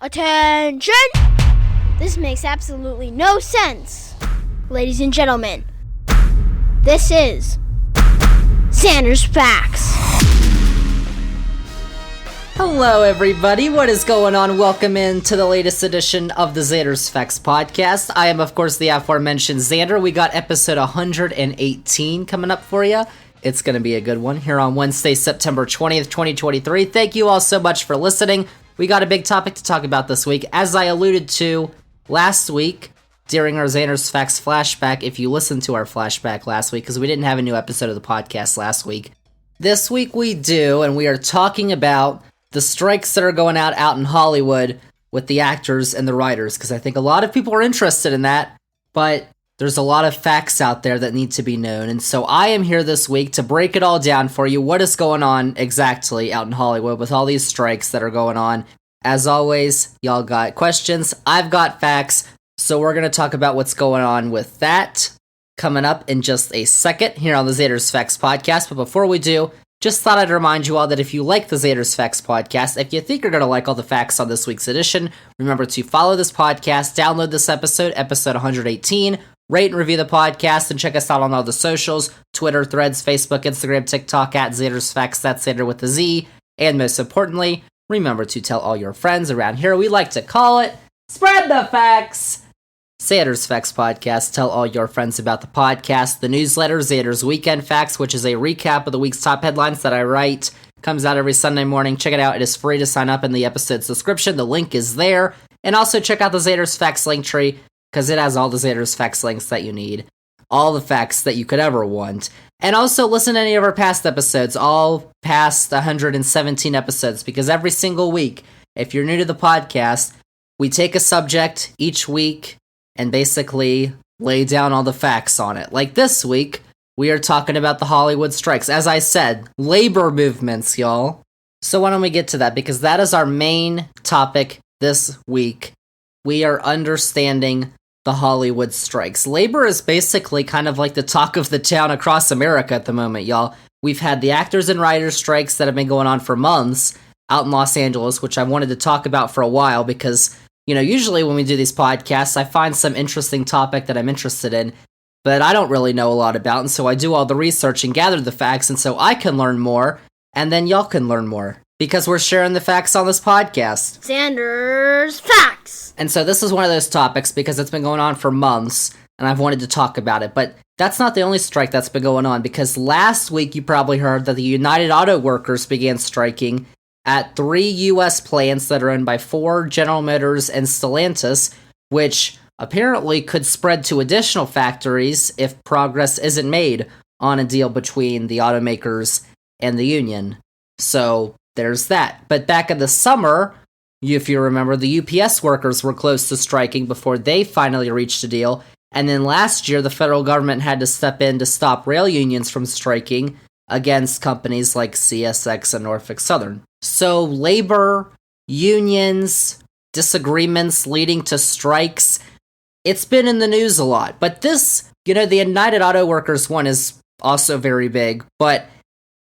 Attention! This makes absolutely no sense. Ladies and gentlemen, this is Zander's Facts. Hello everybody, what is going on? Welcome in to the latest edition of the Zander's Facts podcast. I am of course the aforementioned Zander. We got episode 118 coming up for you. It's going to be a good one here on Wednesday, September 20th, 2023. Thank you all so much for listening. We got a big topic to talk about this week. As I alluded to last week during our Zander's Facts flashback, if you listened to our flashback last week, because we didn't have a new episode of the podcast last week. This week we do, and we are talking about the strikes that are going out in Hollywood with the actors and the writers, because I think a lot of people are interested in that, but there's a lot of facts out there that need to be known, and so I am here this week to break it all down for you. What is going on exactly out in Hollywood with all these strikes that are going on? As always, y'all got questions, I've got facts, so we're going to talk about what's going on with that coming up in just a second here on the Zander's Facts podcast. But before we do, just thought I'd remind you all that if you like the Zander's Facts podcast, if you think you're going to like all the facts on this week's edition, remember to follow this podcast, download this episode 118, rate and review the podcast, and check us out on all the socials, Twitter, Threads, Facebook, Instagram, TikTok, at Zander's Facts, that's Zander with a Z, and most importantly, remember to tell all your friends around here. We like to call it Spread the Facts. Zander's Facts Podcast. Tell all your friends about the podcast. The newsletter, Zander's Weekend Facts, which is a recap of the week's top headlines that I write, comes out every Sunday morning. Check it out. It is free to sign up in the episode's description. The link is there. And also check out the Zander's Facts link tree, because it has all the Zander's Facts links that you need. All the facts that you could ever want. And also listen to any of our past episodes, all past 117 episodes, because every single week, if you're new to the podcast, we take a subject each week and basically lay down all the facts on it. Like this week, we are talking about the Hollywood strikes. As I said, labor movements, y'all. So why don't we get to that? Because that is our main topic this week. We are understanding the Hollywood strikes. Labor is basically kind of like the talk of the town across America at the moment, y'all. We've had the actors and writers strikes that have been going on for months out in Los Angeles, which I wanted to talk about for a while because, you know, usually when we do these podcasts, I find some interesting topic that I'm interested in, but I don't really know a lot about, and so I do all the research and gather the facts, and so I can learn more, and then y'all can learn more, because we're sharing the facts on this podcast. Zander's Facts! And so this is one of those topics because it's been going on for months, and I've wanted to talk about it, but that's not the only strike that's been going on, because last week you probably heard that the United Auto Workers began striking at 3 U.S. plants that are owned by Ford, General Motors, and Stellantis, which apparently could spread to additional factories if progress isn't made on a deal between the automakers and the union. So there's that. But back in the summer, if you remember, the UPS workers were close to striking before they finally reached a deal. And then last year, the federal government had to step in to stop rail unions from striking against companies like CSX and Norfolk Southern. So labor, unions, disagreements leading to strikes, it's been in the news a lot. But this, you know, the United Auto Workers one is also very big. But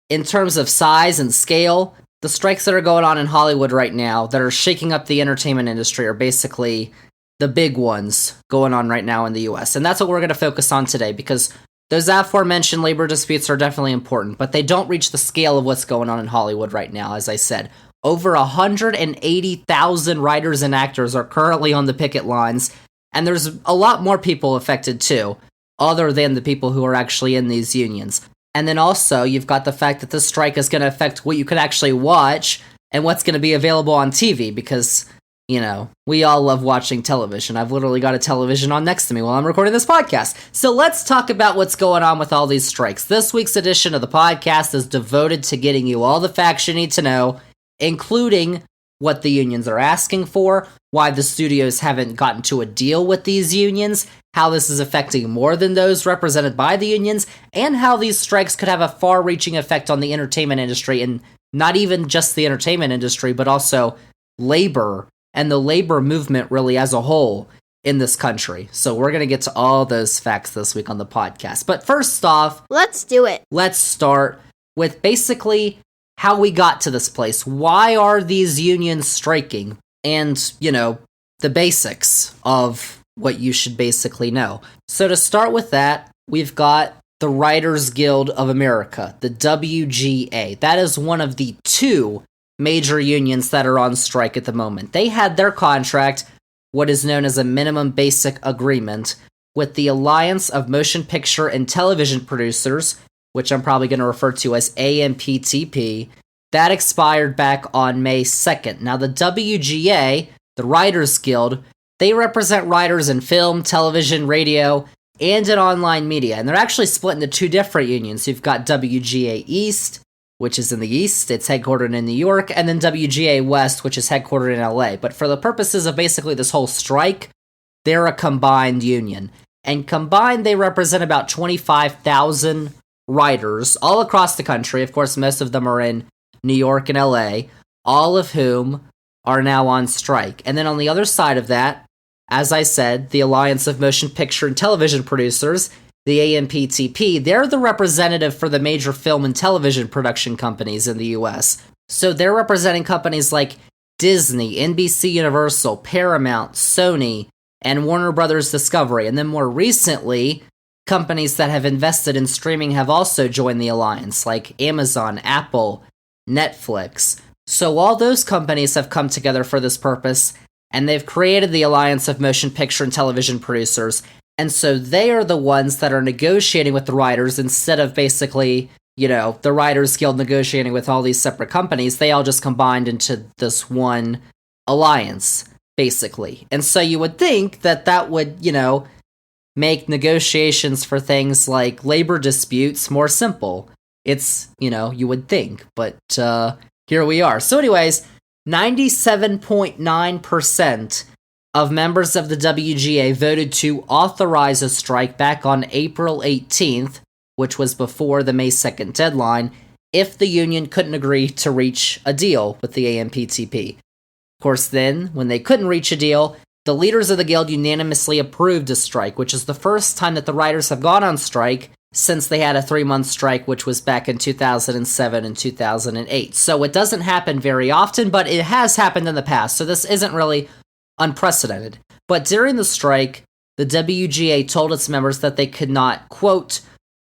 in terms of size and scale, the strikes that are going on in Hollywood right now that are shaking up the entertainment industry are basically the big ones going on right now in the US. And that's what we're going to focus on today, because those aforementioned labor disputes are definitely important, but they don't reach the scale of what's going on in Hollywood right now. As I said, over 180,000 writers and actors are currently on the picket lines, and there's a lot more people affected too, other than the people who are actually in these unions. And then also, you've got the fact that this strike is going to affect what you can actually watch and what's going to be available on TV, because, you know, we all love watching television. I've literally got a television on next to me while I'm recording this podcast. So let's talk about what's going on with all these strikes. This week's edition of the podcast is devoted to getting you all the facts you need to know, including what the unions are asking for, why the studios haven't gotten to a deal with these unions, how this is affecting more than those represented by the unions, and how these strikes could have a far-reaching effect on the entertainment industry, and not even just the entertainment industry, but also labor, and the labor movement really as a whole in this country. So we're going to get to all those facts this week on the podcast. But first off, let's do it. Let's start with basically how we got to this place. Why are these unions striking? and, the basics of what you should basically know. So to start with that, we've got the Writers Guild of America, the WGA. That is one of the two major unions that are on strike at the moment. They had their contract, what is known as a minimum basic agreement, with the Alliance of Motion Picture and Television Producers, which I'm probably going to refer to as AMPTP. That expired back on May 2nd. Now the WGA, the Writers Guild, they represent writers in film, television, radio, and in online media. And they're actually split into two different unions. You've got WGA East, which is in the East, it's headquartered in New York, and then WGA West, which is headquartered in LA. But for the purposes of basically this whole strike, they're a combined union. And combined, they represent about 25,000 writers all across the country. Of course, most of them are in New York and LA, all of whom are now on strike. And then on the other side of that, as I said, the Alliance of Motion Picture and Television Producers, the AMPTP, they're the representative for the major film and television production companies in the US. So they're representing companies like Disney, NBC Universal, Paramount, Sony, and Warner Brothers Discovery. And then more recently, companies that have invested in streaming have also joined the alliance, like Amazon, Apple, Netflix. So all those companies have come together for this purpose, and they've created the Alliance of Motion Picture and Television Producers. And so they are the ones that are negotiating with the writers instead of basically, the Writers Guild negotiating with all these separate companies. They all just combined into this one alliance, basically. And so you would think that that would, make negotiations for things like labor disputes more simple. It's, you would think, but here we are. So anyways, 97.9% of members of the WGA voted to authorize a strike back on April 18th, which was before the May 2nd deadline, if the union couldn't agree to reach a deal with the AMPTP. Of course, then, when they couldn't reach a deal, the leaders of the guild unanimously approved a strike, which is the first time that the writers have gone on strike since they had a 3-month strike, which was back in 2007 and 2008. So it doesn't happen very often, but it has happened in the past, so this isn't really unprecedented. But during the strike, the WGA told its members that they could not, quote,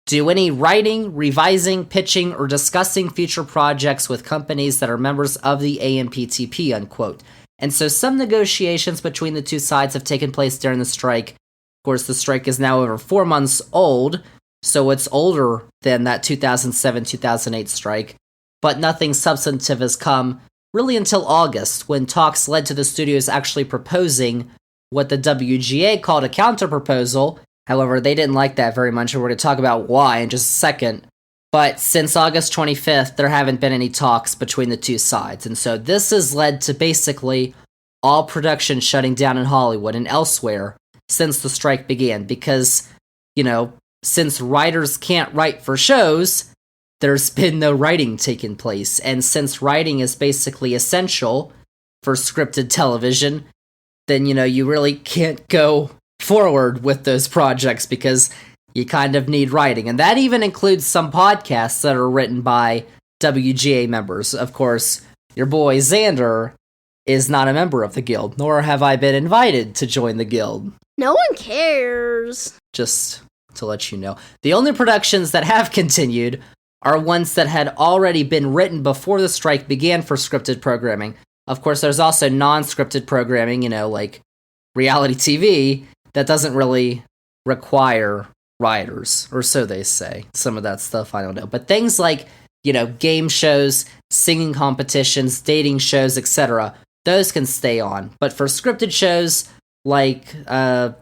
do any writing, revising, pitching, or discussing future projects with companies that are members of the AMPTP, unquote. And so some negotiations between the two sides have taken place during the strike. Of course, the strike is now over 4 months old, so it's older than that 2007-2008 strike, but nothing substantive has come really until August, when talks led to the studios actually proposing what the WGA called a counterproposal. However, they didn't like that very much, and we're going to talk about why in just a second. But since August 25th, there haven't been any talks between the two sides, and so this has led to basically all production shutting down in Hollywood and elsewhere since the strike began, because, since writers can't write for shows, there's been no writing taking place. And since writing is basically essential for scripted television, then, you really can't go forward with those projects because you kind of need writing. And that even includes some podcasts that are written by WGA members. Of course, your boy Zander is not a member of the guild, nor have I been invited to join the guild. No one cares. Just to let you know. The only productions that have continued are ones that had already been written before the strike began for scripted programming. Of course, there's also non-scripted programming, like reality TV, that doesn't really require writers, or so they say. Some of that stuff, I don't know. But things like, game shows, singing competitions, dating shows, etc., those can stay on. But for scripted shows like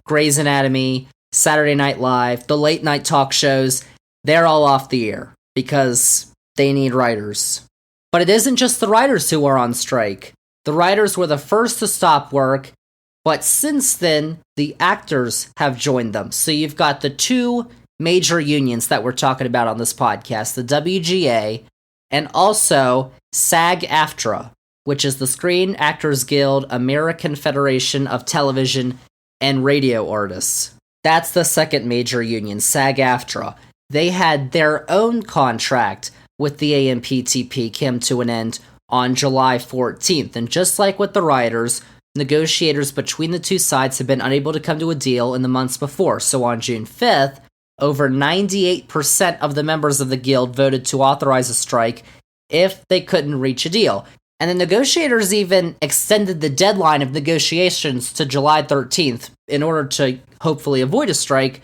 Grey's Anatomy, Saturday Night Live, the late night talk shows, they're all off the air because they need writers. But it isn't just the writers who are on strike. The writers were the first to stop work, but since then, the actors have joined them. So you've got the two major unions that we're talking about on this podcast, the WGA and also SAG-AFTRA, which is the Screen Actors Guild American Federation of Television and Radio Artists. That's the second major union, SAG-AFTRA. They had their own contract with the AMPTP come to an end on July 14th. And just like with the writers, negotiators between the two sides had been unable to come to a deal in the months before. So on June 5th, over 98% of the members of the guild voted to authorize a strike if they couldn't reach a deal. And the negotiators even extended the deadline of negotiations to July 13th in order to hopefully avoid a strike,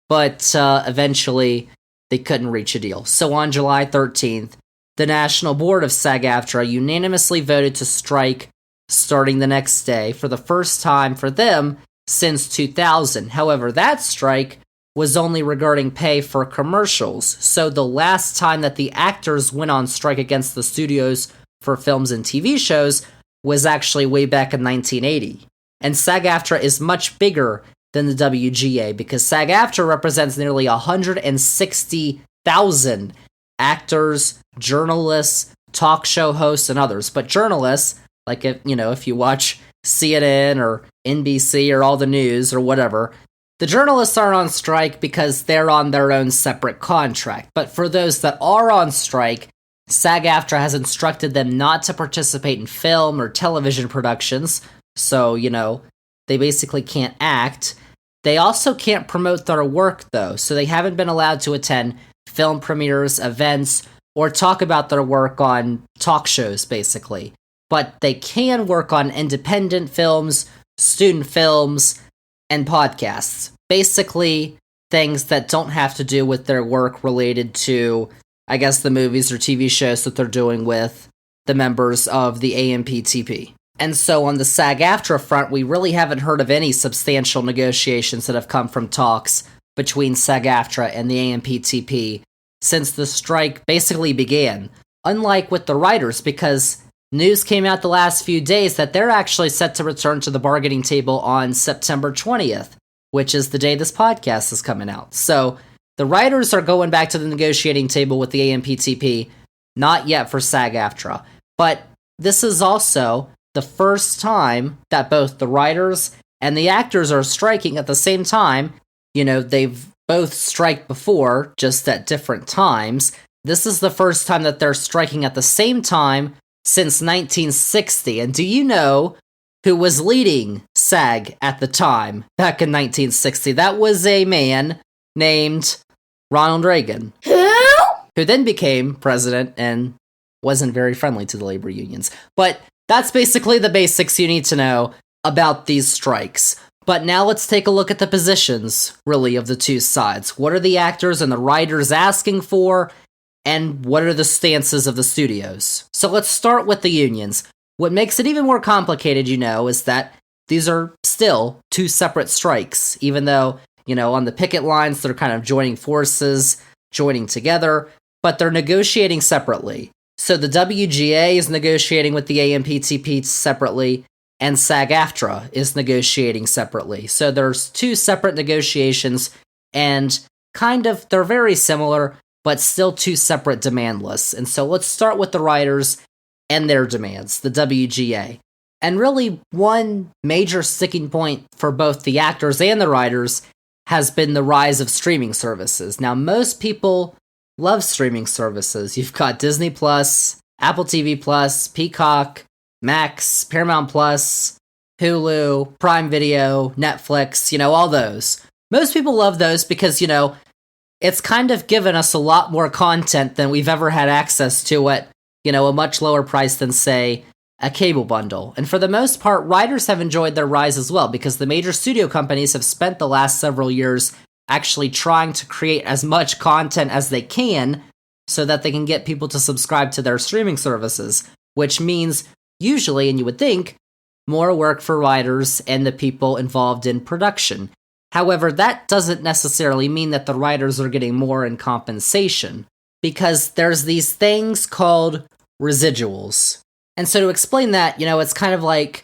but eventually they couldn't reach a deal. So on July 13th, the National Board of SAG-AFTRA unanimously voted to strike starting the next day for the first time for them since 2000. However, that strike was only regarding pay for commercials, so the last time that the actors went on strike against the studios for films and TV shows was actually way back in 1980. And SAG-AFTRA is much bigger than the WGA because SAG-AFTRA represents nearly 160,000 actors, journalists, talk show hosts, and others. But journalists, like if you watch CNN or NBC or all the news or whatever, the journalists aren't on strike because they're on their own separate contract. But for those that are on strike, SAG-AFTRA has instructed them not to participate in film or television productions, so, they basically can't act. They also can't promote their work, though, so they haven't been allowed to attend film premieres, events, or talk about their work on talk shows, basically. But they can work on independent films, student films, and podcasts. Basically, things that don't have to do with their work related to, I guess, the movies or TV shows that they're doing with the members of the AMPTP. And so on the SAG-AFTRA front, we really haven't heard of any substantial negotiations that have come from talks between SAG-AFTRA and the AMPTP since the strike basically began. Unlike with the writers, because news came out the last few days that they're actually set to return to the bargaining table on September 20th, which is the day this podcast is coming out. So the writers are going back to the negotiating table with the AMPTP, not yet for SAG-AFTRA. But this is also the first time that both the writers and the actors are striking at the same time. They've both striked before, just at different times. This is the first time that they're striking at the same time since 1960. And do you know who was leading SAG at the time, back in 1960? That was a man named Ronald Reagan, who then became president and wasn't very friendly to the labor unions. But that's basically the basics you need to know about these strikes. But now let's take a look at the positions, really, of the two sides. What are the actors and the writers asking for, and what are the stances of the studios? So let's start with the unions. What makes it even more complicated, is that these are still two separate strikes, even though, on the picket lines, they're kind of joining forces, joining together, but they're negotiating separately. So the WGA is negotiating with the AMPTP separately, and SAG-AFTRA is negotiating separately. So there's two separate negotiations, and they're very similar, but still two separate demand lists. And so let's start with the writers and their demands, the WGA. And really, one major sticking point for both the actors and the writers has been the rise of streaming services. Now, most people love streaming services. You've got Disney Plus, Apple TV Plus, Peacock, Max, Paramount Plus, Hulu, Prime Video, Netflix, all those. Most people love those because, it's kind of given us a lot more content than we've ever had access to at, a much lower price than, say, a cable bundle. And for the most part, writers have enjoyed their rise as well because the major studio companies have spent the last several years actually trying to create as much content as they can so that they can get people to subscribe to their streaming services, which means usually, and you would think, more work for writers and the people involved in production. However, that doesn't necessarily mean that the writers are getting more in compensation, because there's these things called residuals. And so to explain that, it's kind of like,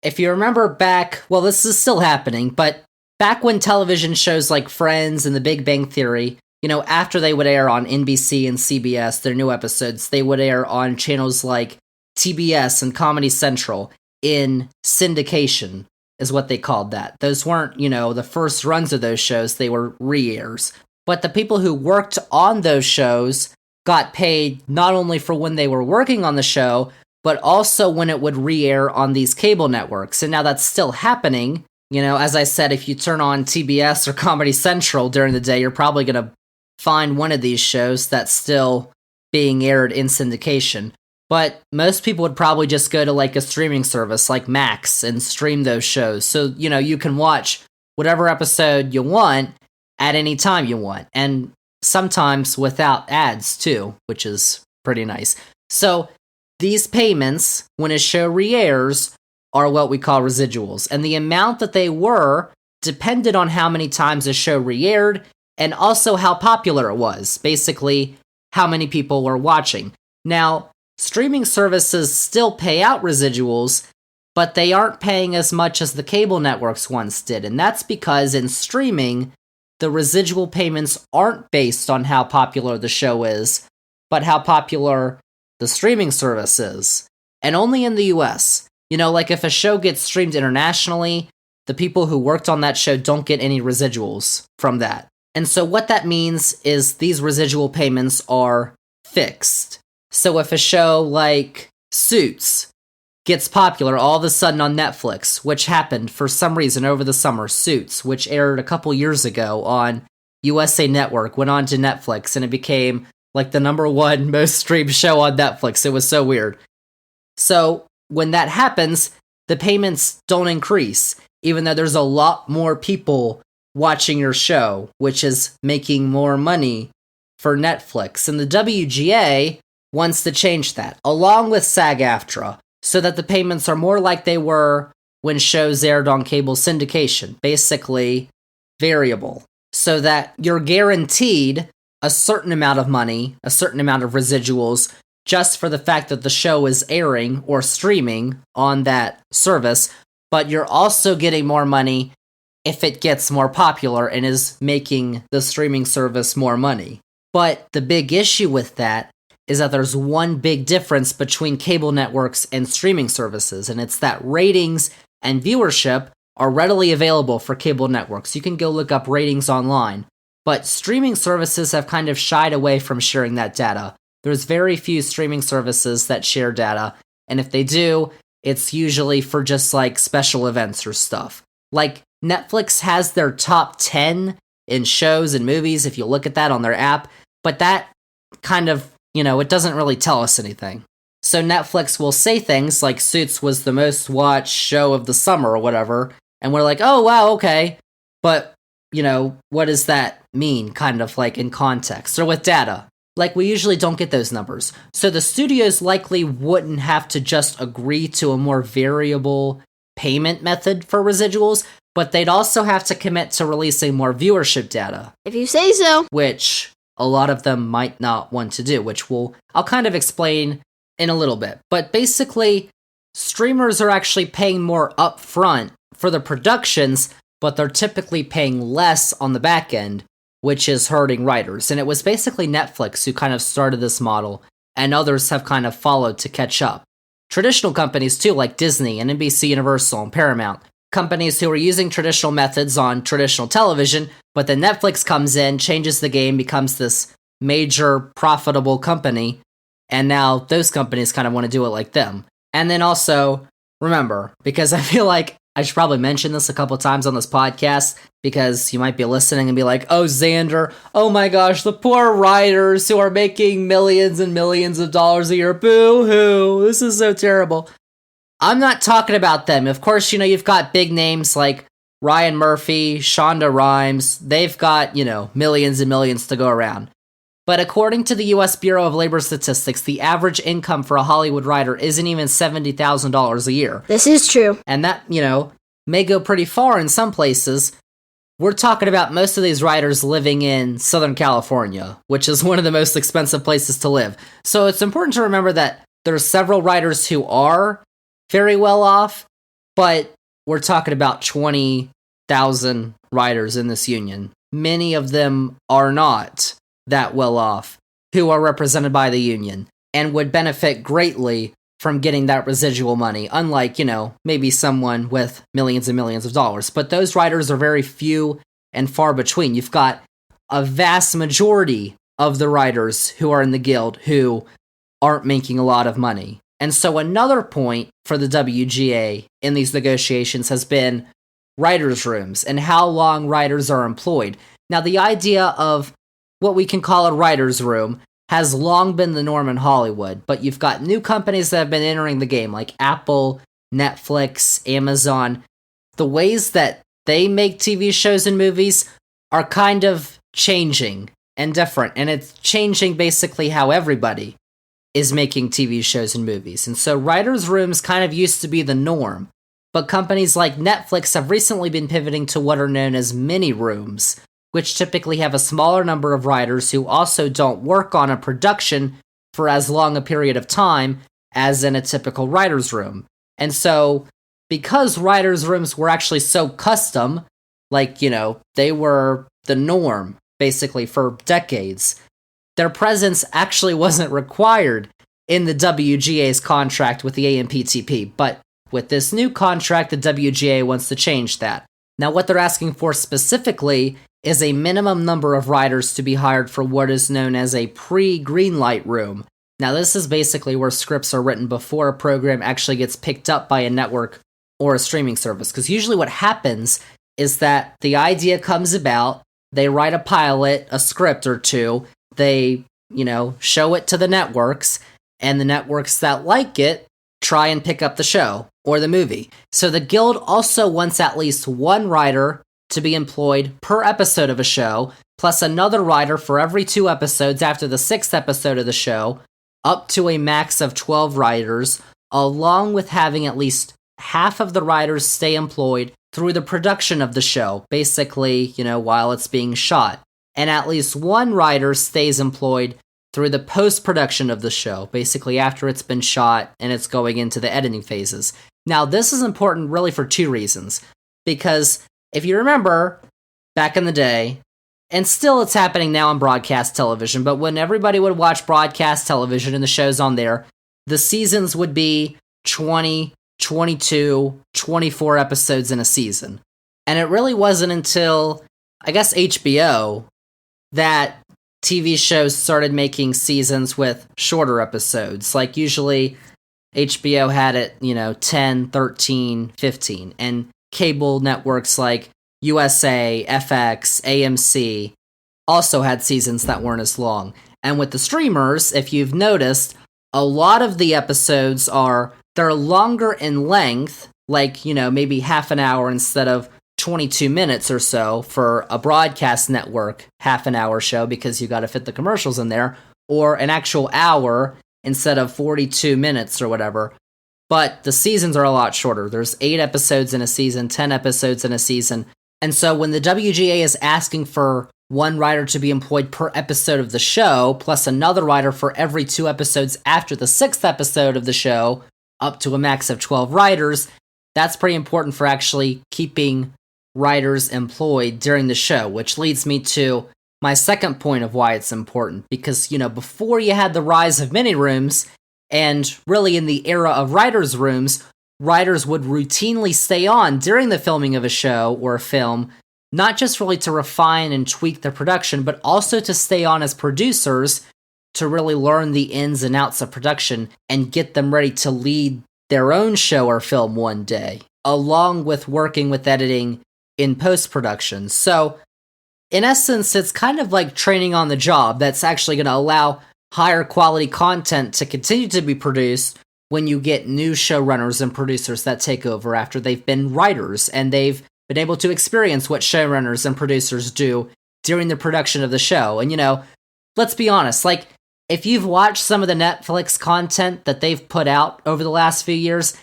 if you remember back, well, this is still happening, but back when television shows like Friends and The Big Bang Theory, after they would air on NBC and CBS, their new episodes, they would air on channels like TBS and Comedy Central in syndication, is what they called that. Those weren't, the first runs of those shows, they were re-airs. But the people who worked on those shows got paid not only for when they were working on the show, but also when it would re-air on these cable networks. And now that's still happening. You know, as I said, if you turn on TBS or Comedy Central during the day, you're probably going to find one of these shows that's still being aired in syndication. But most people would probably just go to like a streaming service like Max and stream those shows. So, you know, you can watch whatever episode you want at any time you want. And sometimes without ads too, which is pretty nice. So these payments, when a show re-airs, are what we call residuals. And the amount that they were depended on how many times a show re-aired and also how popular it was. Basically, how many people were watching. Now, streaming services still pay out residuals, but they aren't paying as much as the cable networks once did. And that's because in streaming, the residual payments aren't based on how popular the show is, but how popular the streaming service is. And only in the US. You know, like if a show gets streamed internationally, the people who worked on that show don't get any residuals from that. And so what that means is these residual payments are fixed. So if a show like Suits gets popular all of a sudden on Netflix, which happened for some reason over the summer, Suits, which aired a couple years ago on USA Network, went on to Netflix, and it became like the #1 most streamed show on Netflix. It was so weird. So when that happens, the payments don't increase, even though there's a lot more people watching your show, which is making more money for Netflix. And the WGA wants to change that, along with SAG-AFTRA, so that the payments are more like they were when shows aired on cable syndication, basically variable, so that you're guaranteed a certain amount of money, a certain amount of residuals, just for the fact that the show is airing or streaming on that service, but you're also getting more money if it gets more popular and is making the streaming service more money. But the big issue with that is that there's one big difference between cable networks and streaming services, and it's that ratings and viewership are readily available for cable networks. You can go look up ratings online, but streaming services have kind of shied away from sharing that data. There's very few streaming services that share data, and if they do, it's usually for just like special events or stuff. Like Netflix has their top 10 in shows and movies if you look at that on their app, but that kind of, you know, it doesn't really tell us anything. So Netflix will say things like Suits was the most watched show of the summer or whatever, and we're like, oh wow, okay, but, you know, what does that mean, kind of like in context, or with data? Like, we usually don't get those numbers. So the studios likely wouldn't have to just agree to a more variable payment method for residuals, but they'd also have to commit to releasing more viewership data. If you say so. Which a lot of them might not want to do, which I'll kind of explain in a little bit. But basically, streamers are actually paying more upfront for the productions, but they're typically paying less on the back end, which is hurting writers. And it was basically Netflix who kind of started this model, and others have kind of followed to catch up. Traditional companies too, like Disney and NBC Universal and Paramount, companies who are using traditional methods on traditional television, but then Netflix comes in, changes the game, becomes this major profitable company, and now those companies kind of want to do it like them. And then also, remember, because I feel like I should probably mention this a couple times on this podcast, because you might be listening and be like, oh, Zander, oh my gosh, the poor writers who are making millions and millions of dollars a year, boo-hoo, this is so terrible. I'm not talking about them. Of course, you know, you've got big names like Ryan Murphy, Shonda Rhimes, they've got, you know, millions and millions to go around. But according to the US Bureau of Labor Statistics, the average income for a Hollywood writer isn't even $70,000 a year. This is true. And that, you know, may go pretty far in some places. We're talking about most of these writers living in Southern California, which is one of the most expensive places to live. So it's important to remember that there are several writers who are very well off, but we're talking about 20,000 writers in this union. Many of them are not that well off, who are represented by the union, and would benefit greatly from getting that residual money, unlike, you know, maybe someone with millions and millions of dollars. But those writers are very few and far between. You've got a vast majority of the writers who are in the guild who aren't making a lot of money. And so another point for the WGA in these negotiations has been writers' rooms and how long writers are employed. Now, the idea of what we can call a writer's room has long been the norm in Hollywood, but you've got new companies that have been entering the game, like Apple, Netflix, Amazon. The ways that they make TV shows and movies are kind of changing and different, and it's changing basically how everybody is making TV shows and movies. And so writers' rooms kind of used to be the norm, but companies like Netflix have recently been pivoting to what are known as mini rooms, which typically have a smaller number of writers who also don't work on a production for as long a period of time as in a typical writer's room. And so, because writers' rooms were actually so custom, like, they were the norm, basically, for decades, their presence actually wasn't required in the WGA's contract with the AMPTP. But with this new contract, the WGA wants to change that. Now, what they're asking for specifically is a minimum number of writers to be hired for what is known as a pre-greenlight room. Now, this is basically where scripts are written before a program actually gets picked up by a network or a streaming service. Because usually what happens is that the idea comes about, they write a pilot, a script or two, they, show it to the networks, and the networks that like it try and pick up the show or the movie. So the Guild also wants at least one writer to be employed per episode of a show, plus another writer for every 2 episodes after the 6th episode of the show, up to a max of 12 writers, along with having at least half of the writers stay employed through the production of the show, basically, while it's being shot. And at least one writer stays employed through the post-production of the show, basically after it's been shot and it's going into the editing phases. Now, this is important really for 2 reasons. Because if you remember, back in the day, and still it's happening now on broadcast television, but when everybody would watch broadcast television and the shows on there, the seasons would be 20, 22, 24 episodes in a season. And it really wasn't until, I guess, HBO that TV shows started making seasons with shorter episodes. Like, usually HBO had it, 10, 13, 15. And cable networks like USA, FX, AMC also had seasons that weren't as long. And with the streamers, if you've noticed, a lot of the episodes they're longer in length, like, maybe half an hour instead of 22 minutes or so for a broadcast network half an hour show because you got to fit the commercials in there, or an actual hour instead of 42 minutes or whatever. But the seasons are a lot shorter. There's 8 episodes in a season, 10 episodes in a season. And so when the WGA is asking for one writer to be employed per episode of the show, plus another writer for every 2 episodes after the 6th episode of the show, up to a max of 12 writers, that's pretty important for actually keeping writers employed during the show, which leads me to my second point of why it's important. Because, before you had the rise of mini rooms, and really in the era of writers' rooms, writers would routinely stay on during the filming of a show or a film, not just really to refine and tweak the production, but also to stay on as producers to really learn the ins and outs of production and get them ready to lead their own show or film one day, along with working with editing in post-production. So, in essence, it's kind of like training on the job that's actually going to allow higher quality content to continue to be produced when you get new showrunners and producers that take over after they've been writers and they've been able to experience what showrunners and producers do during the production of the show. And, let's be honest, like, if you've watched some of the Netflix content that they've put out over the last few years,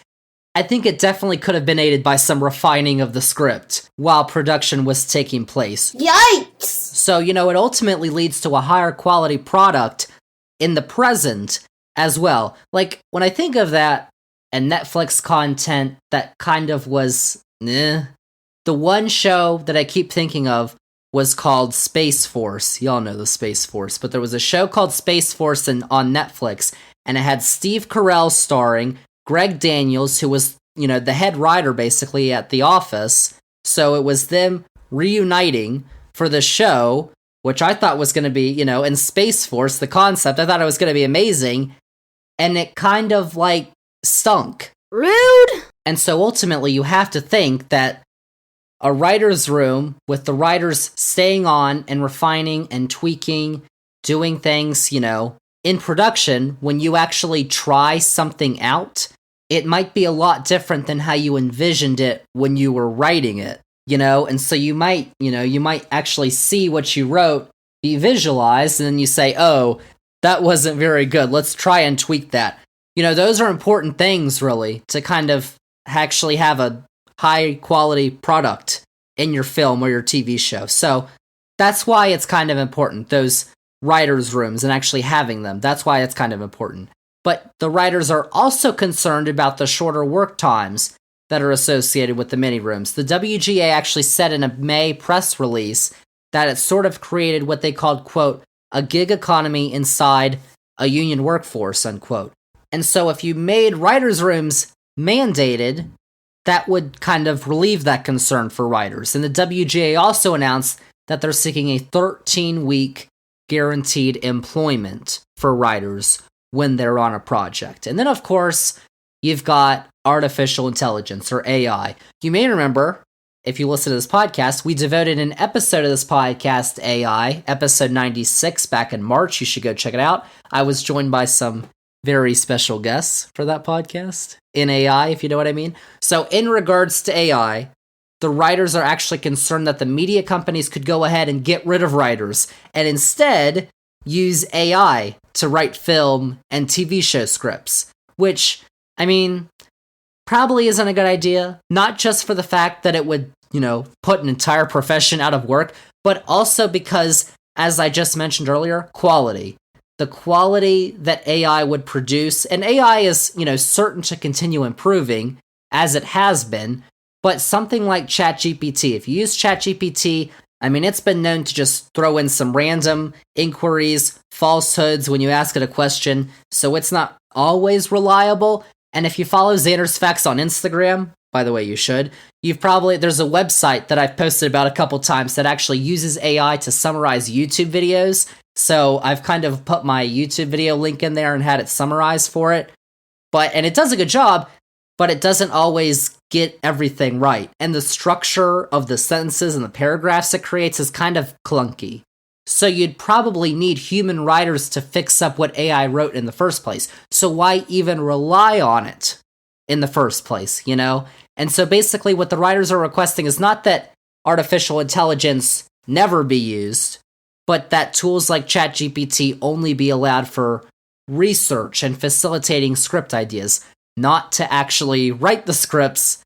I think it definitely could have been aided by some refining of the script while production was taking place. Yikes! So, it ultimately leads to a higher quality product in the present as well. Like, when I think of that and Netflix content that kind of was, the one show that I keep thinking of was called Space Force. Y'all know the Space Force, but there was a show called Space Force on Netflix, and it had Steve Carell starring, Greg Daniels, who was, the head writer basically at The Office. So it was them reuniting for the show, which I thought was going to be, in Space Force, the concept, I thought it was going to be amazing. and it kind of, like, stunk. Rude! And so ultimately, you have to think that a writer's room with the writers staying on and refining and tweaking, doing things, in production, when you actually try something out, it might be a lot different than how you envisioned it when you were writing it, And so you might actually see what you wrote be visualized, and then you say, oh, that wasn't very good. Let's try and tweak that. Those are important things, really, to kind of actually have a high quality product in your film or your TV show. So that's why it's kind of important, those writers' rooms and actually having them. That's why it's kind of important. But the writers are also concerned about the shorter work times that are associated with the mini rooms. The WGA actually said in a May press release that it sort of created what they called, quote, a gig economy inside a union workforce, unquote. And so if you made writers' rooms mandated, that would kind of relieve that concern for writers. And the WGA also announced that they're seeking a 13-week guaranteed employment for writers when they're on a project. And then, of course, you've got artificial intelligence, or AI. You may remember, if you listen to this podcast, we devoted an episode of this podcast to AI, episode 96, back in March. You should go check it out. I was joined by some very special guests for that podcast in AI, if you know what I mean. So in regards to AI, the writers are actually concerned that the media companies could go ahead and get rid of writers and instead use AI to write film and TV show scripts, which, probably isn't a good idea, not just for the fact that it would, put an entire profession out of work, but also because, as I just mentioned earlier, quality. The quality that AI would produce, and AI is, certain to continue improving, as it has been, but something like ChatGPT, if you use ChatGPT, it's been known to just throw in some random inquiries, falsehoods when you ask it a question, so it's not always reliable. And if you follow Zander's Facts on Instagram, by the way, you should, there's a website that I've posted about a couple times that actually uses AI to summarize YouTube videos. So I've kind of put my YouTube video link in there and had it summarized for it. And it does a good job, but it doesn't always get everything right. And the structure of the sentences and the paragraphs it creates is kind of clunky. So you'd probably need human writers to fix up what AI wrote in the first place. So why even rely on it in the first place, And so basically what the writers are requesting is not that artificial intelligence never be used, but that tools like ChatGPT only be allowed for research and facilitating script ideas, not to actually write the scripts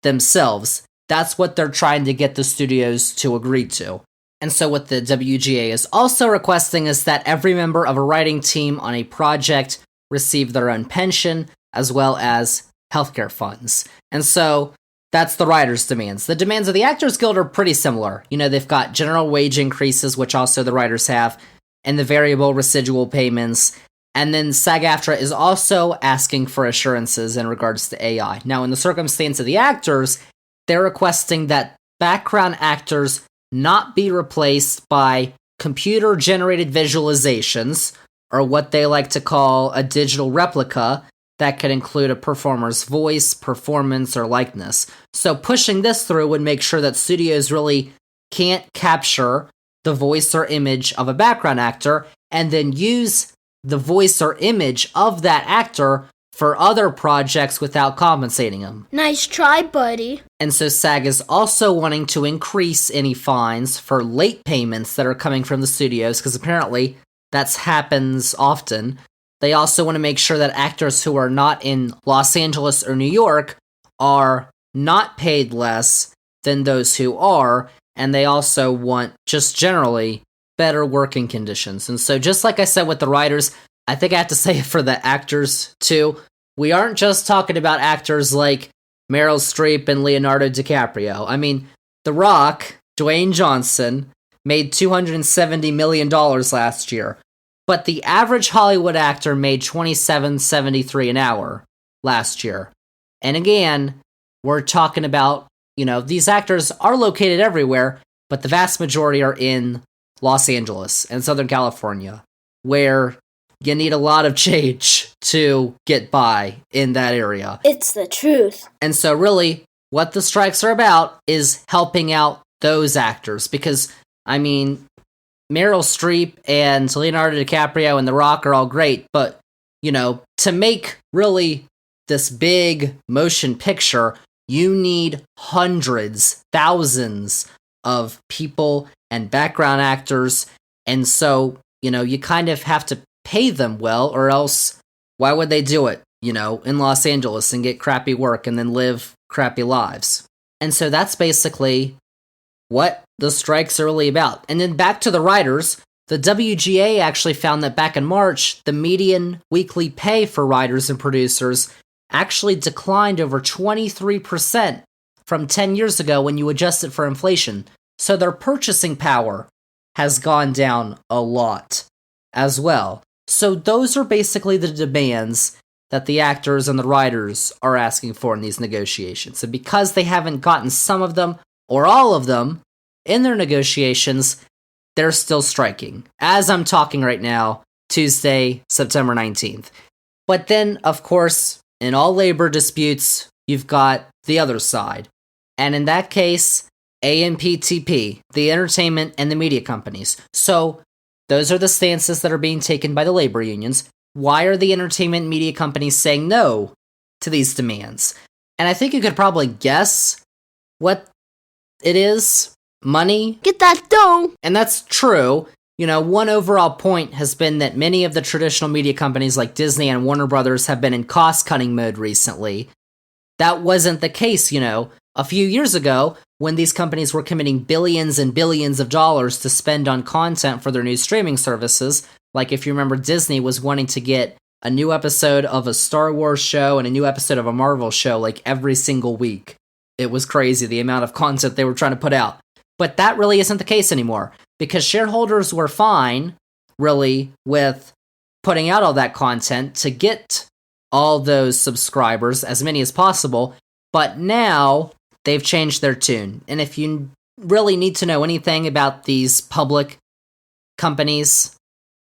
themselves. That's what they're trying to get the studios to agree to. And so what the WGA is also requesting is that every member of a writing team on a project receive their own pension, as well as healthcare funds. And so that's the writers' demands. The demands of the Actors Guild are pretty similar. They've got general wage increases, which also the writers have, and the variable residual payments. And then SAG-AFTRA is also asking for assurances in regards to AI. Now, in the circumstance of the actors, they're requesting that background actors not be replaced by computer-generated visualizations, or what they like to call a digital replica, that could include a performer's voice, performance, or likeness. So pushing this through would make sure that studios really can't capture the voice or image of a background actor and then use the voice or image of that actor for other projects without compensating them. Nice try, buddy. And so SAG is also wanting to increase any fines for late payments that are coming from the studios, because apparently that happens often. They also want to make sure that actors who are not in Los Angeles or New York are not paid less than those who are, and they also want, just generally, better working conditions. And so just like I said with the writers, I think I have to say it for the actors too. We aren't just talking about actors like Meryl Streep and Leonardo DiCaprio. The Rock, Dwayne Johnson, made $270 million last year. But the average Hollywood actor made $27.73 an hour last year. And again, we're talking about, these actors are located everywhere, but the vast majority are in Los Angeles and Southern California, where you need a lot of change to get by in that area. It's the truth. And so really, what the strikes are about is helping out those actors. Because, I mean, Meryl Streep and Leonardo DiCaprio and The Rock are all great, but, you know, to make really this big motion picture, you need hundreds, thousands of people and background actors. And so, you know, you kind of have to pay them well, or else why would they do it, you know, in Los Angeles and get crappy work and then live crappy lives? And so that's basically what the strikes are really about. And then back to the writers, the WGA actually found that back in March, the median weekly pay for writers and producers actually declined over 23% from 10 years ago when you adjust it for inflation. So their purchasing power has gone down a lot as well. So those are basically the demands that the actors and the writers are asking for in these negotiations. And because they haven't gotten some of them or all of them in their negotiations, they're still striking. As I'm talking right now, Tuesday, September 19th. But then, of course, in all labor disputes, you've got the other side. And in that case, AMPTP, the entertainment and the media companies. So those are the stances that are being taken by the labor unions. Why are the entertainment media companies saying no to these demands? And I think you could probably guess what it is. Money. Get that dough! And that's true. You know, one overall point has been that many of the traditional media companies like Disney and Warner Brothers have been in cost-cutting mode recently. That wasn't the case, you know, a few years ago when these companies were committing billions and billions of dollars to spend on content for their new streaming services. Like if you remember, Disney was wanting to get a new episode of a Star Wars show and a new episode of a Marvel show like every single week. It was crazy the amount of content they were trying to put out. But that really isn't the case anymore, because shareholders were fine, really, with putting out all that content to get all those subscribers, as many as possible, but now they've changed their tune. And if you really need to know anything about these public companies,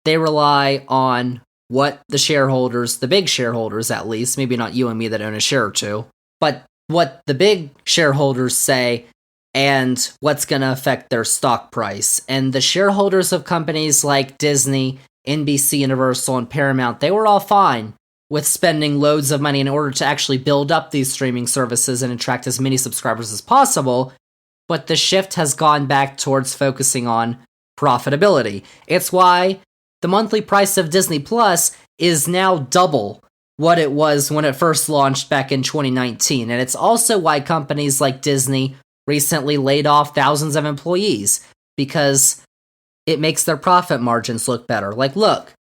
they rely on what the shareholders, the big shareholders at least, maybe not you and me that own a share or two, but what the big shareholders say and what's going to affect their stock price. And the shareholders of companies like Disney, NBC Universal, and Paramount, they were all fine with spending loads of money in order to actually build up these streaming services and attract as many subscribers as possible, but the shift has gone back towards focusing on profitability. It's why the monthly price of Disney Plus is now double what it was when it first launched back in 2019, and it's also why companies like Disney recently laid off thousands of employees, because it makes their profit margins look better. Like, look,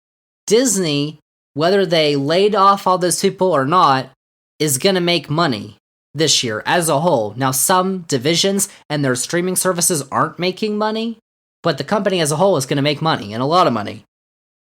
Disney, whether they laid off all those people or not, is going to make money this year as a whole. Now, some divisions and their streaming services aren't making money, but the company as a whole is going to make money, and a lot of money.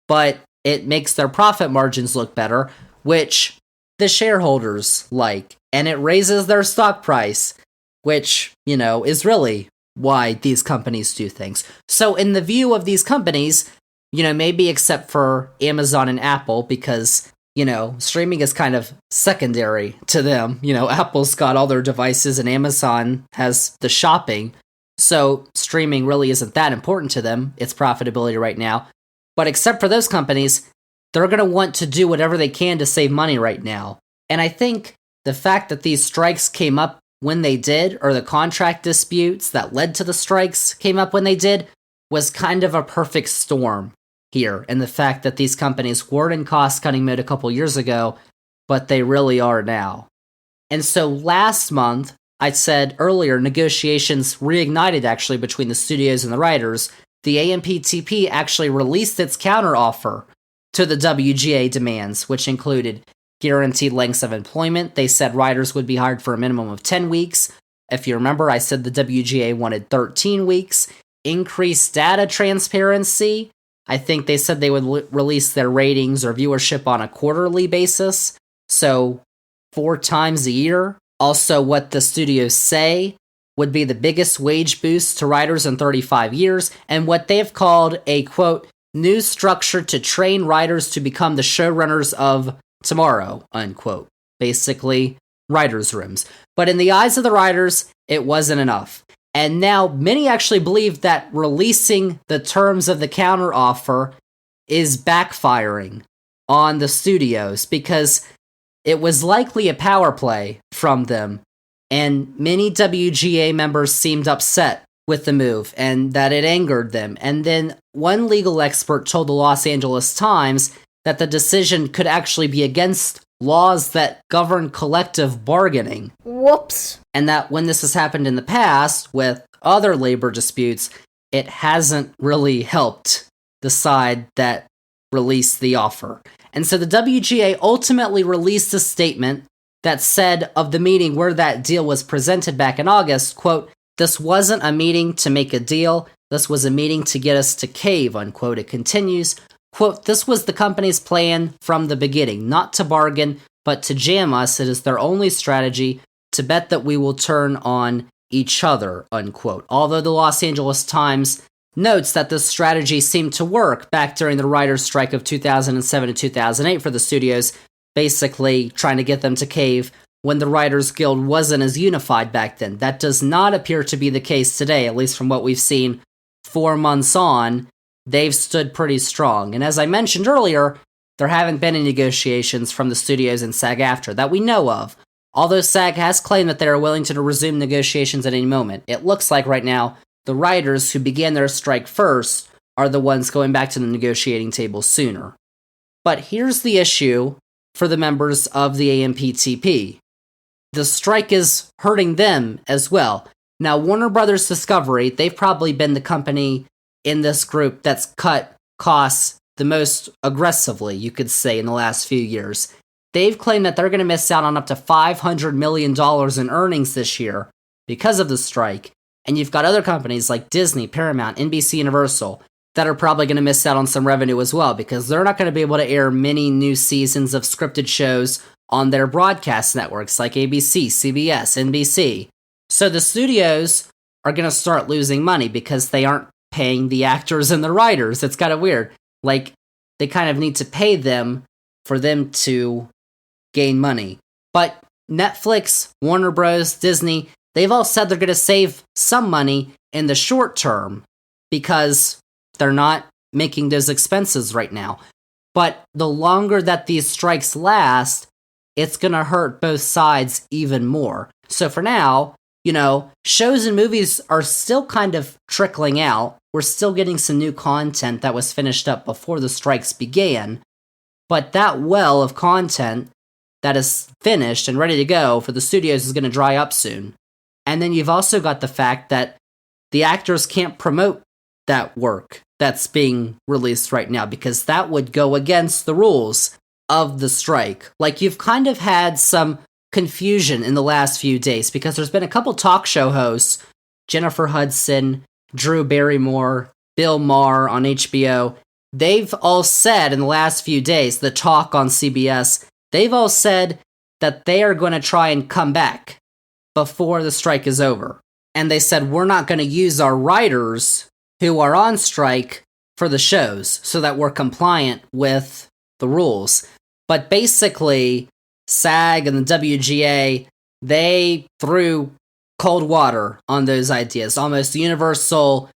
But it makes their profit margins look better, which the shareholders like, and it raises their stock price, which, you know, is really why these companies do things. So in the view of these companies, you know, maybe except for Amazon and Apple, because, you know, streaming is kind of secondary to them. You know, Apple's got all their devices and Amazon has the shopping. So streaming really isn't that important to them, its profitability right now. But except for those companies, they're going to want to do whatever they can to save money right now. And I think the fact that these strikes came up when they did, or the contract disputes that led to the strikes came up when they did, was kind of a perfect storm here. And the fact that these companies weren't in cost-cutting mode a couple years ago, but they really are now. And so last month, I said earlier, negotiations reignited actually between the studios and the writers. The AMPTP actually released its counteroffer to the WGA demands, which included guaranteed lengths of employment. They said writers would be hired for a minimum of 10 weeks. If you remember, I said the WGA wanted 13 weeks. Increased data transparency. I think they said they would release their ratings or viewership on a quarterly basis, so 4 times a year. Also, what the studios say would be the biggest wage boost to writers in 35 years, and what they've called a, quote, new structure to train writers to become the showrunners of tomorrow, unquote. Basically, writers' rooms. But in the eyes of the writers, it wasn't enough. And now many actually believe that releasing the terms of the counteroffer is backfiring on the studios because it was likely a power play from them. And many WGA members seemed upset with the move and that it angered them. And then one legal expert told the Los Angeles Times that the decision could actually be against laws that govern collective bargaining. Whoops. And that when this has happened in the past with other labor disputes, it hasn't really helped the side that released the offer. And so the WGA ultimately released a statement that said of the meeting where that deal was presented back in August, quote, "This wasn't a meeting to make a deal. This was a meeting to get us to cave," unquote. It continues, quote, "This was the company's plan from the beginning, not to bargain, but to jam us. It is their only strategy to bet that we will turn on each other," unquote. Although the Los Angeles Times notes that this strategy seemed to work back during the writers' strike of 2007 to 2008 for the studios, basically trying to get them to cave when the Writers Guild wasn't as unified back then. That does not appear to be the case today, at least from what we've seen 4 months on. They've stood pretty strong. And as I mentioned earlier, there haven't been any negotiations from the studios and SAG-AFTRA that we know of. Although SAG has claimed that they are willing to resume negotiations at any moment, it looks like right now the writers who began their strike first are the ones going back to the negotiating table sooner. But here's the issue for the members of the AMPTP. The strike is hurting them as well. Now, Warner Brothers Discovery, they've probably been the company in this group that's cut costs the most aggressively, you could say, in the last few years. They've claimed that they're going to miss out on up to $500 million in earnings this year because of the strike. And you've got other companies like Disney, Paramount, NBC Universal that are probably going to miss out on some revenue as well because they're not going to be able to air many new seasons of scripted shows on their broadcast networks like ABC, CBS, NBC. So the studios are going to start losing money because they aren't paying the actors and the writers. It's kind of weird. Like, they kind of need to pay them for them to gain money. But Netflix, Warner Bros., Disney, they've all said they're going to save some money in the short term because they're not making those expenses right now. But the longer that these strikes last, it's going to hurt both sides even more. So for now, shows and movies are still kind of trickling out. We're still getting some new content that was finished up before the strikes began. But that well of content that is finished and ready to go for the studios is going to dry up soon. And then you've also got the fact that the actors can't promote that work that's being released right now because that would go against the rules of the strike. Like, you've kind of had some confusion in the last few days because there's been a couple talk show hosts, Jennifer Hudson, Drew Barrymore, Bill Maher on HBO. They've all said in the last few days, the talk on CBS, they've all said that they are going to try and come back before the strike is over. And they said, we're not going to use our writers who are on strike for the shows so that we're compliant with the rules. But basically, SAG and the WGA, they threw cold water on those ideas, almost universal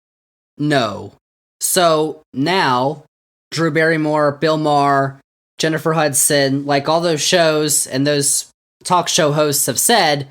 no. So now, Drew Barrymore, Bill Maher, Jennifer Hudson, like all those shows and those talk show hosts have said,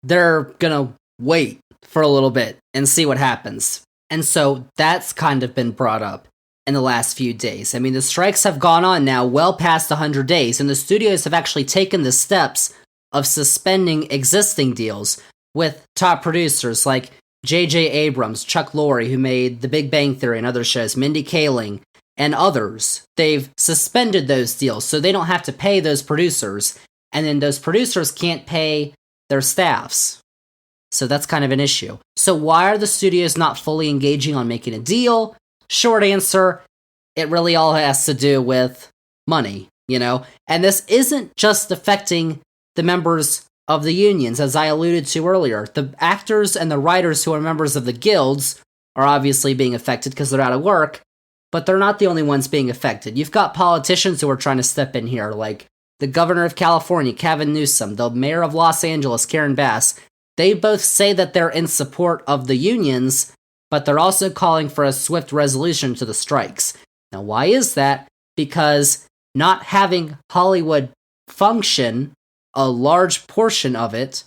they're gonna wait for a little bit and see what happens. And so that's kind of been brought up in the last few days. I mean, the strikes have gone on now well past 100 days, and the studios have actually taken the steps of suspending existing deals with top producers like J.J. Abrams, Chuck Lorre, who made The Big Bang Theory and other shows, Mindy Kaling, and others. They've suspended those deals so they don't have to pay those producers, and then those producers can't pay their staffs. So that's kind of an issue. So why are the studios not fully engaging on making a deal? Short answer, it really all has to do with money, And this isn't just affecting the members of the unions, as I alluded to earlier. The actors and the writers who are members of the guilds are obviously being affected because they're out of work, but they're not the only ones being affected. You've got politicians who are trying to step in here, like the governor of California, Gavin Newsom, the mayor of Los Angeles, Karen Bass, they both say that they're in support of the unions, but they're also calling for a swift resolution to the strikes. Now, why is that? Because not having Hollywood function, a large portion of it,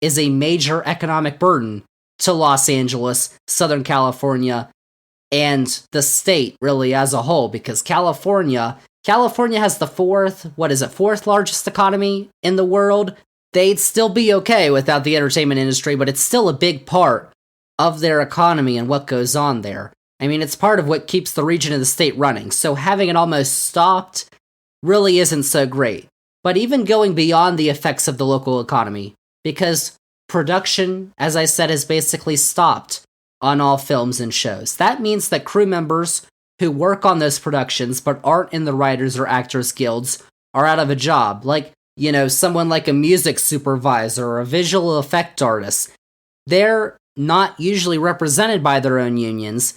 is a major economic burden to Los Angeles, Southern California, and the state really as a whole, because California has the fourth largest economy in the world. They'd still be okay without the entertainment industry, but it's still a big part of their economy and what goes on there. I mean, it's part of what keeps the region and the state running, so having it almost stopped really isn't so great. But even going beyond the effects of the local economy, because production, as I said, has basically stopped on all films and shows. That means that crew members who work on those productions but aren't in the writers or actors guilds are out of a job. Like, someone like a music supervisor or a visual effect artist. They're not usually represented by their own unions.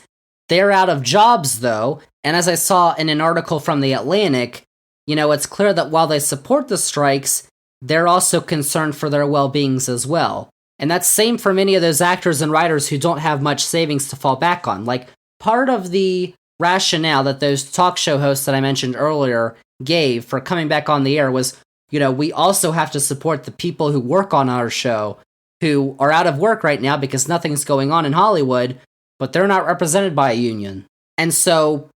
They're out of jobs, though, and as I saw in an article from The Atlantic, it's clear that while they support the strikes, they're also concerned for their well-beings as well. And that's same for many of those actors and writers who don't have much savings to fall back on. Like, part of the rationale that those talk show hosts that I mentioned earlier gave for coming back on the air was, we also have to support the people who work on our show, who are out of work right now because nothing's going on in Hollywood, but they're not represented by a union. And so,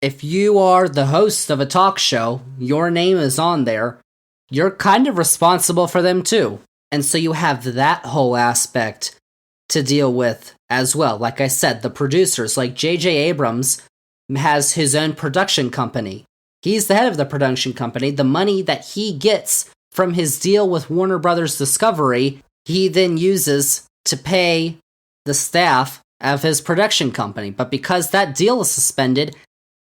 if you are the host of a talk show, your name is on there, you're kind of responsible for them too. And so you have that whole aspect to deal with as well. Like I said, the producers, like J.J. Abrams has his own production company. He's the head of the production company. The money that he gets from his deal with Warner Brothers Discovery, he then uses to pay the staff of his production company. But because that deal is suspended,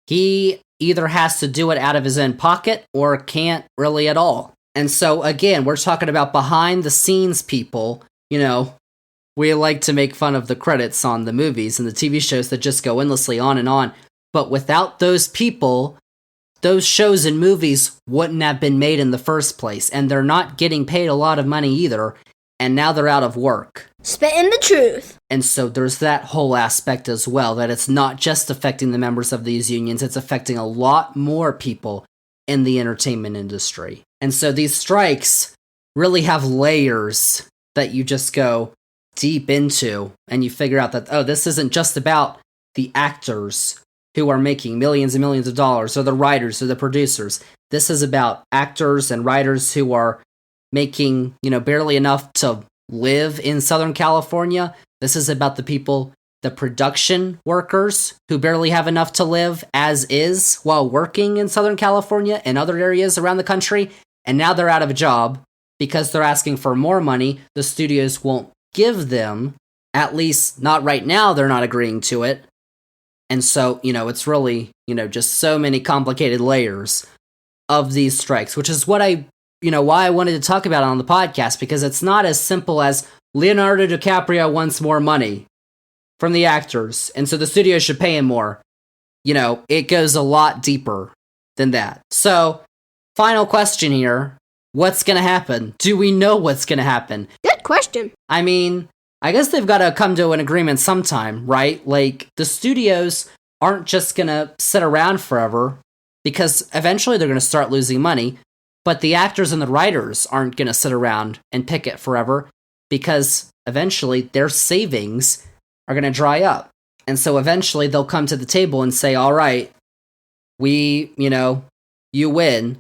he either has to do it out of his own pocket or can't really at all. And so, again, we're talking about behind-the-scenes people. We like to make fun of the credits on the movies and the TV shows that just go endlessly on and on. But without those people, those shows and movies wouldn't have been made in the first place. And they're not getting paid a lot of money either. And now they're out of work. Spitting the truth. And so there's that whole aspect as well, that it's not just affecting the members of these unions, it's affecting a lot more people in the entertainment industry. And so these strikes really have layers that you just go deep into, and you figure out that, this isn't just about the actors who are making millions and millions of dollars, or the writers, or the producers. This is about actors and writers who are making, barely enough to live in Southern California. This is about the people, the production workers who barely have enough to live as is while working in Southern California and other areas around the country. And now they're out of a job because they're asking for more money. The studios won't give them, at least not right now, they're not agreeing to it. And so, it's really, just so many complicated layers of these strikes, which is what why I wanted to talk about it on the podcast, because it's not as simple as Leonardo DiCaprio wants more money from the actors, and so the studio should pay him more. It goes a lot deeper than that. So, final question here. What's going to happen? Do we know what's going to happen? Good question. I mean, I guess they've got to come to an agreement sometime, right? Like, the studios aren't just going to sit around forever, because eventually they're going to start losing money. But the actors and the writers aren't going to sit around and picket forever, because eventually their savings are going to dry up. And so eventually they'll come to the table and say, all right, you win,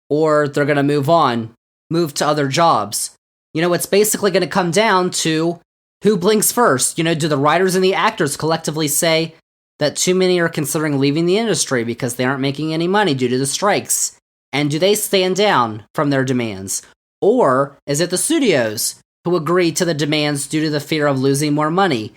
or they're going to move to other jobs. It's basically going to come down to who blinks first. Do the writers and the actors collectively say that too many are considering leaving the industry because they aren't making any money due to the strikes? And do they stand down from their demands? Or is it the studios who agree to the demands due to the fear of losing more money,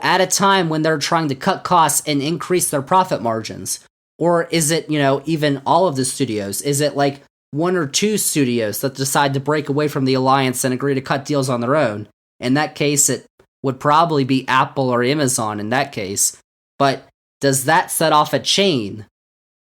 at a time when they're trying to cut costs and increase their profit margins? Or is it, even all of the studios? Is it like one or two studios that decide to break away from the alliance and agree to cut deals on their own? In that case, it would probably be Apple or Amazon in that case. But does that set off a chain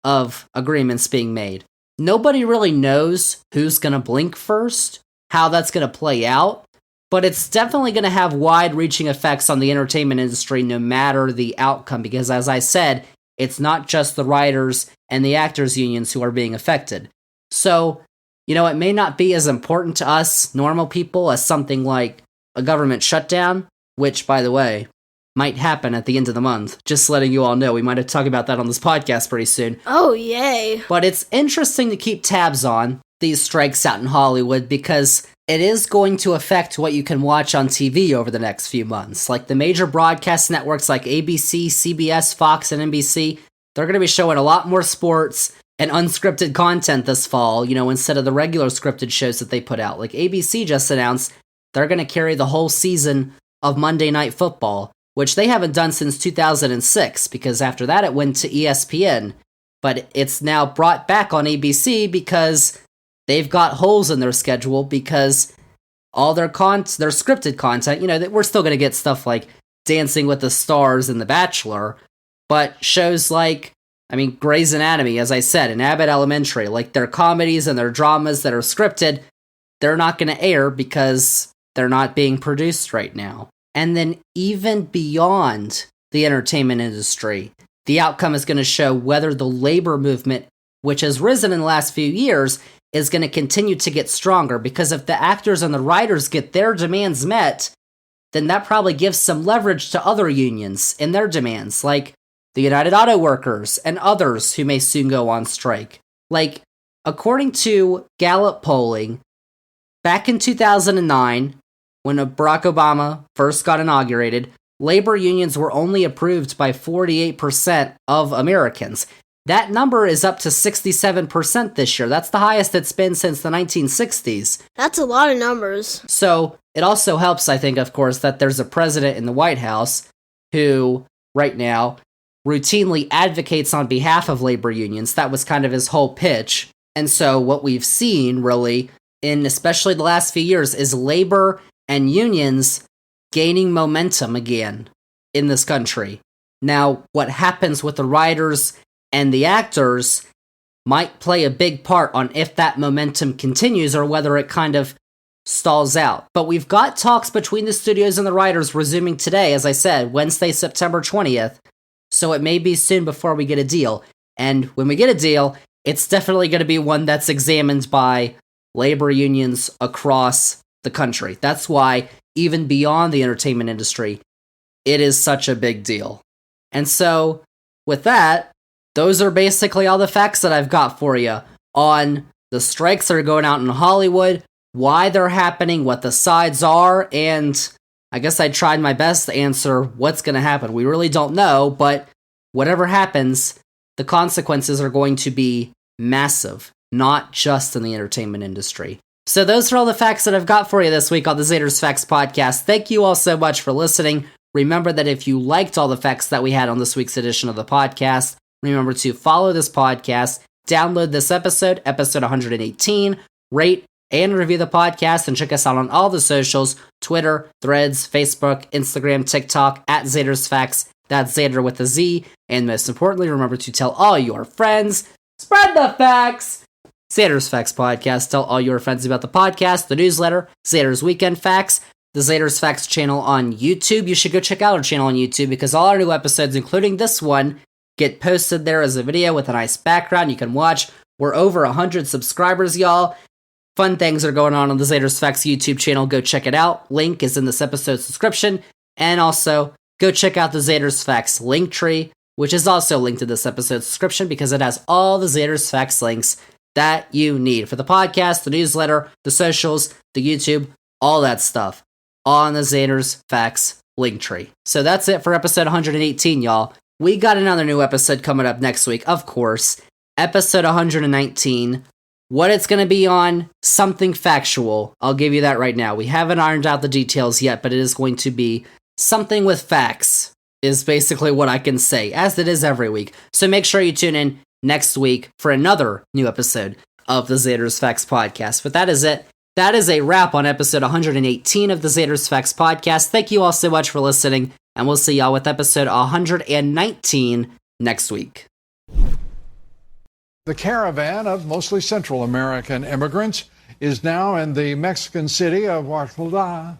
of agreements being made? nobody really knows who's going to blink first, how that's going to play out, but it's definitely going to have wide-reaching effects on the entertainment industry no matter the outcome, because as I said, it's not just the writers and the actors unions who are being affected. So, it may not be as important to us normal people as something like a government shutdown, which, by the way, might happen at the end of the month. Just letting you all know, we might have to talk about that on this podcast pretty soon. Oh, yay. But it's interesting to keep tabs on these strikes out in Hollywood because it is going to affect what you can watch on TV over the next few months. Like the major broadcast networks like ABC, CBS, Fox, and NBC, they're going to be showing a lot more sports and unscripted content this fall, instead of the regular scripted shows that they put out. Like ABC just announced they're going to carry the whole season of Monday Night Football, which they haven't done since 2006, because after that it went to ESPN. But it's now brought back on ABC because they've got holes in their schedule because all their scripted content, we're still going to get stuff like Dancing with the Stars and The Bachelor, but shows like, Grey's Anatomy, as I said, and Abbott Elementary, like their comedies and their dramas that are scripted, they're not going to air because they're not being produced right now. And then even beyond the entertainment industry, the outcome is going to show whether the labor movement, which has risen in the last few years, is going to continue to get stronger. Because if the actors and the writers get their demands met, then that probably gives some leverage to other unions in their demands, like the United Auto Workers and others who may soon go on strike. Like, according to Gallup polling, back in 2009, when Barack Obama first got inaugurated, labor unions were only approved by 48% of Americans. That number is up to 67% this year. That's the highest it's been since the 1960s. That's a lot of numbers. So it also helps, I think, of course, that there's a president in the White House who, right now, routinely advocates on behalf of labor unions. That was kind of his whole pitch. And so what we've seen, really, in especially the last few years, is labor and unions gaining momentum again in this country. Now, what happens with the writers and the actors might play a big part on if that momentum continues or whether it kind of stalls out. But we've got talks between the studios and the writers resuming today, as I said, Wednesday, September 20th. So it may be soon before we get a deal. And when we get a deal, it's definitely going to be one that's examined by labor unions across the country. That's why, even beyond the entertainment industry, it is such a big deal. And so, with that, those are basically all the facts that I've got for you on the strikes that are going out in Hollywood, why they're happening, what the sides are, and I guess I tried my best to answer what's going to happen. We really don't know, but whatever happens, the consequences are going to be massive, not just in the entertainment industry. So those are all the facts that I've got for you this week on the Zander's Facts podcast. Thank you all so much for listening. Remember that if you liked all the facts that we had on this week's edition of the podcast, remember to follow this podcast, download this episode 118, rate and review the podcast, and check us out on all the socials, Twitter, Threads, Facebook, Instagram, TikTok, at Zander's Facts. That's Zander with a Z. And most importantly, remember to tell all your friends, spread the facts! Zander's Facts podcast. Tell all your friends about the podcast, the newsletter, Zander's Weekend Facts, the Zander's Facts channel on YouTube. You should go check out our channel on YouTube because all our new episodes, including this one, get posted there as a video with a nice background you can watch. We're over 100 subscribers, y'all. Fun things are going on the Zander's Facts YouTube channel. Go check it out. Link is in this episode's description. And also, go check out the Zander's Facts link tree, which is also linked in this episode's description because it has all the Zander's Facts links that you need for the podcast, the newsletter, the socials, the YouTube, all that stuff on the Zander's Facts link tree. So that's it for episode 118, y'all. We got another new episode coming up next week, of course. Episode 119. What it's going to be on, something factual. I'll give you that right now. We haven't ironed out the details yet, but it is going to be something with facts, is basically what I can say, as it is every week. So make sure you tune in next week for another new episode of the Zander's Facts podcast. But that is it. That is a wrap on episode 118 of the Zander's Facts podcast. Thank you all so much for listening, and we'll see y'all with episode 119 next week. The caravan of mostly Central American immigrants is now in the Mexican city of Oaxaca.